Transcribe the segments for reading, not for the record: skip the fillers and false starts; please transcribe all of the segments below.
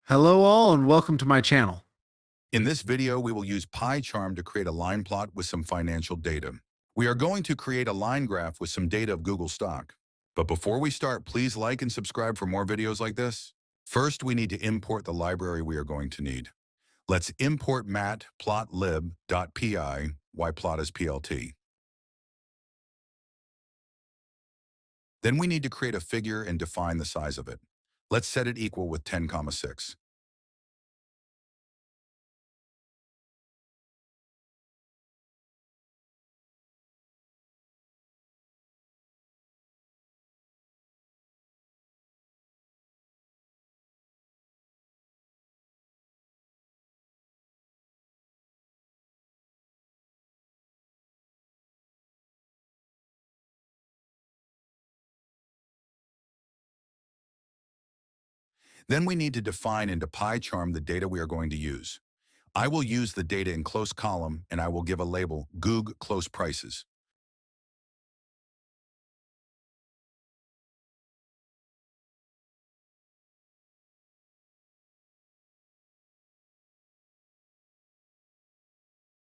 Hello all and welcome to my channel. In this video, we will use PyCharm to create a line plot with some financial data. We are going to create a line graph with some data of Google stock. But before we start, please like and subscribe for more videos like this. First, we need to import the library we are going to need. Let's import matplotlib.py, yplot is PLT. Then we need to create a figure and define the size of it. Let's set it equal with 10,6. Then we need to define into PyCharm the data we are going to use. I will use the data in close column and I will give a label Goog close prices.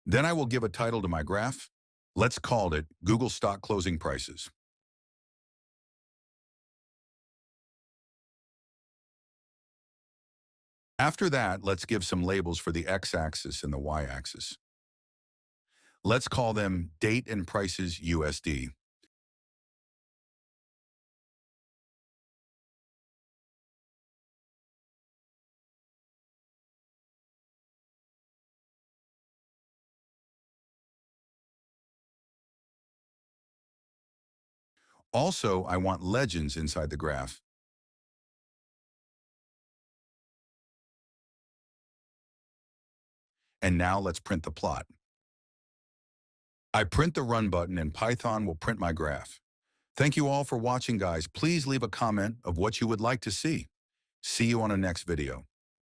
Then I will give a title to my graph. Let's call it Google Stock Closing Prices. After that, let's give some labels for the x-axis and the y-axis. Let's call them Date and Prices USD. Also, I want legends inside the graph. And now let's print the plot. I print the run button and Python will print my graph. Thank you all for watching, guys. Please leave a comment of what you would like to see. See you on the next video.